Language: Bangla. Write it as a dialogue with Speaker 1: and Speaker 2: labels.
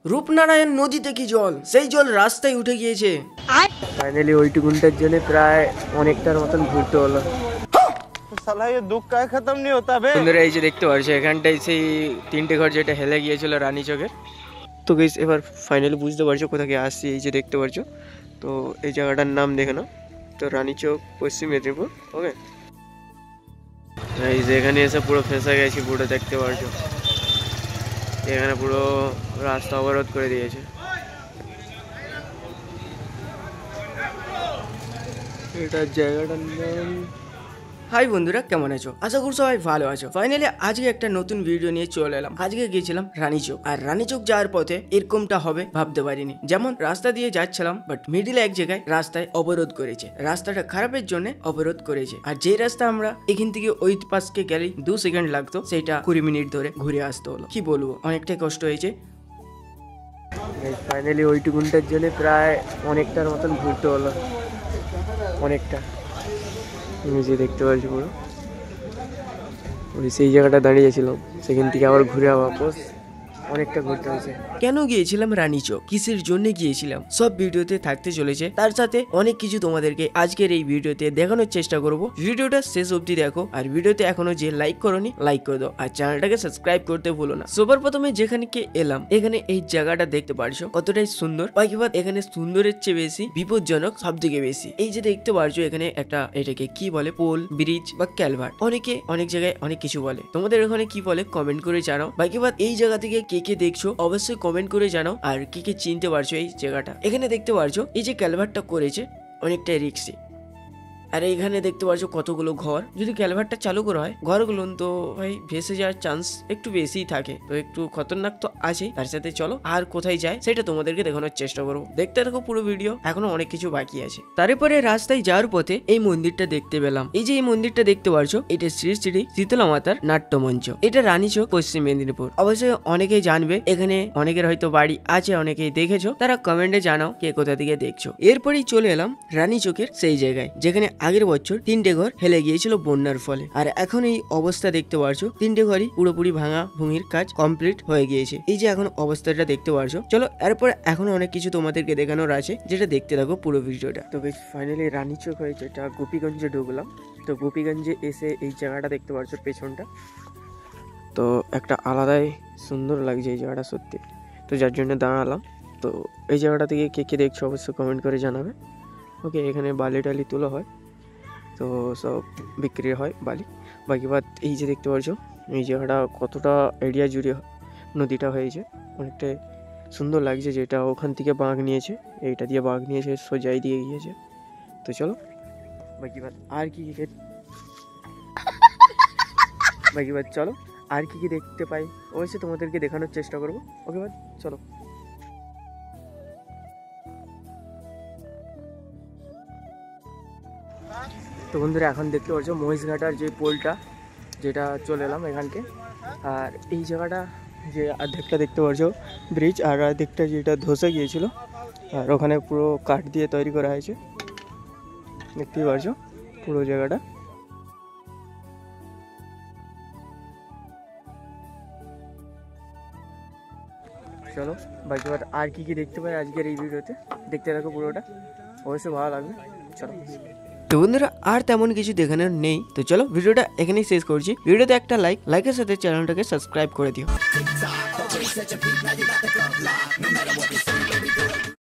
Speaker 1: রূপনারায়ণ নদীতে কি জল, সেই জল রাস্তায় উঠে গিয়েছে।
Speaker 2: ফাইনালি ওইটুকুনটার জন্য প্রায় অনেকটার মতন ঘুরতে হলো।
Speaker 3: साला ये दुख का खत्म नहीं होता बे।
Speaker 2: বন্ধুরা এই যে দেখতে পাচ্ছ এখানটাই সেই তিনটে ঘর যেটা হেলে গিয়েছিল রানী চকের। তো গাইস এবার ফাইনালি বুঝতে পারছো কোথা থেকে আসছি। এই যে দেখতে পাচ্ছ, তো এই জায়গাটার নাম দেখে নাও, তো রানী চক, পশ্চিম মেদিনীপুর। ওকে, এই যে এখানে এসে পুরো ফেঁসে গেছি, পুরো দেখতে পাচ্ছ এখানে পুরো রাস্তা অবরোধ করে দিয়েছে। এটার জায়গাটার নাম।
Speaker 1: হাই বন্ধুরা, কেমন আছো? আশা করি সবাই ভালো আছো। ফাইনালি আজকে একটা নতুন ভিডিও নিয়ে চলে এলাম। আজকে গিয়েছিলাম রানীচক, আর রানীচক যাওয়ার পথে এরকমটা হবে ভাবতে পারিনি। যেমন রাস্তা দিয়ে যাচ্ছিলাম, বাট মিডিলে এক জায়গায় রাস্তায় অবরোধ করেছে। রাস্তাটা খারাপের জন্য অবরোধ করেছে। আর যে রাস্তা আমরা এখান থেকে ওই পাশকে গেলে 2 সেকেন্ড লাগতো, সেটা 20 মিনিট ধরে ঘুরে আসতে হলো। কি বলবো, অনেকটাই কষ্ট হয়েছে।
Speaker 2: ফাইনালি ওইটুকুনটার জন্য প্রায় অনেকটার মতন ঘুরতে হলো, অনেকটা। তুমি যে দেখতে পাচ্ছি পুরো সেই জায়গাটা দাঁড়িয়েছিলাম, সেখান থেকে আবার ঘুরে বাপস অনেকটা ঘুরতে হয়েছে।
Speaker 1: কেন গিয়েছিলাম রানীচক, কিসের জন্য গিয়েছিলাম, সব ভিডিওতে থাকতে চলেছে। তার সাথে অনেক কিছু তোমাদেরকে আজকের এই ভিডিওতে দেখানোর চেষ্টা করব। ভিডিওটা শেষ অবধি দেখো, আর ভিডিওতে এখনো যে লাইক করোনি লাইক করে দাও, আর চ্যানেলটাকে সাবস্ক্রাইব করতে ভুলো না। সবার প্রথমে যেখানে এলাম, এখানে এই জায়গাটা দেখতে পারছো কতটাই সুন্দর। বাকি বাদ এখানে সুন্দরের চেয়ে বেশি বিপজ্জনক সব থেকে বেশি। এই যে দেখতে পারছো এখানে একটা, এটাকে কি বলে, পোল, ব্রিজ বা ক্যালভার্ট, অনেকে অনেক জায়গায় অনেক কিছু বলে। তোমাদের ওখানে কি বলে কমেন্ট করে জানাও। বাকি বাদ এই জায়গা থেকে কে কে দেখছো অবশ্যই কমেন্ট করে জানাও, আর কে কে চিনতে পারছো এই জায়গাটা। এখানে দেখতে পারছো এই যে ক্যালভারটা করেছে, অনেকটাই রিক্সি। আর এইখানে দেখতে পাচ্ছ কতগুলো ঘর। যদি ক্যালভারটা চালু করা হয় ঘরগুলো, তো ভাই ভেসে যাওয়ার চান্স একটু বেশিই থাকে, তো একটু খতরনাক তো আছেই। তার সাথে চলো আর কোথায় যায় সেটা তোমাদেরকে দেখানোর চেষ্টা করবো। দেখতে থাকো পুরো ভিডিও, এখনো অনেক কিছু বাকি আছে। তারপরে রাস্তায় যাওয়ার পথে এই মন্দিরটা দেখতে পেলাম। এই যে এই মন্দিরটা দেখতে পাচ্ছ, এটা শ্রী শ্রী শীতলা মাতার নাট্যমঞ্চ। এটা রানীচক, পশ্চিম মেদিনীপুর। অবশ্যই অনেকেই জানবে, এখানে অনেকের হয়তো বাড়ি আছে, অনেকেই দেখেছো, তারা কমেন্টে জানাও কে কোথা থেকে দেখছো। এরপরেই চলে এলাম রানীচকের সেই জায়গায় যেখানে আগের বছর 3টে ঘর হেলে গিয়েছিল বন্যার ফলে। আর এখন এই অবস্থা দেখতে পারছো, 3টে ঘরই পুরোপুরি ভাঙা ভুঙির কাজ কমপ্লিট হয়ে গিয়েছে। এই যে এখন অবস্থাটা দেখতে পারছো। চলো এরপরে এখনো অনেক কিছু তোমাদেরকে দেখানোর আছে, যেটা দেখতে থাকো পুরো ভিডিওটা।
Speaker 2: তো ফাইনালি রানীচক হয়েছে, এটা গোপীগঞ্জে ঢুকলাম। তো গোপীগঞ্জে এসে এই জায়গাটা দেখতে পারছো পেছনটা, তো একটা আলাদাই সুন্দর লাগছে এই জায়গাটা সত্যি। তো যার জন্য দাঁড়ালাম। তো এই জায়গাটা থেকে কে কে দেখছো অবশ্যই কমেন্ট করে জানাবে। ওকে, এখানে বালি টালি তোলা হয়, তো সব বিক্রি হয় বালি। বাকি বাদ এই যে দেখতে পাচ্ছ এই জায়গাটা কতটা এরিয়া জুড়ে নদীটা হয়েছে, অনেকটাই সুন্দর লাগছে। যেটা ওখান থেকে বাঁক নিয়েছে, এইটা দিয়ে বাঁক নিয়েছে, সোজাই দিয়ে গিয়েছে। তো চলো বাকি বাদ আর কি বাকি বাদ চলো আর কি দেখতে পাই অবশ্যই তোমাদেরকে দেখানোর চেষ্টা করবো। ওকে বাদ চলো। তো বন্ধুরা এখন দেখতে পাচ্ছ মহিষঘাটার যে পোলটা, যেটা চলে এলাম এখানকে। আর এই জায়গাটা যে অর্ধেকটা দেখতে পাচ্ছ ব্রিজ, আর অর্ধেকটা যেটা ধসে গিয়েছিল, আর ওখানে পুরো কাঠ দিয়ে তৈরি করা হয়েছে, দেখতেই পাচ্ছ পুরো জায়গাটা। চলো বাকি আর কি দেখতে পাই আজকের এই ভিডিওতে, দেখতে থাকো পুরোটা, অবশ্যই ভালো লাগবে। চলো।
Speaker 1: তো বন্ধুরা আর তেমন কিছু দেখানোর নেই, তো চলো ভিডিওটা এখানেই শেষ করছি। ভিডিওতে একটা লাইকের সাথে চ্যানেলটাকে সাবস্ক্রাইব করে দিও।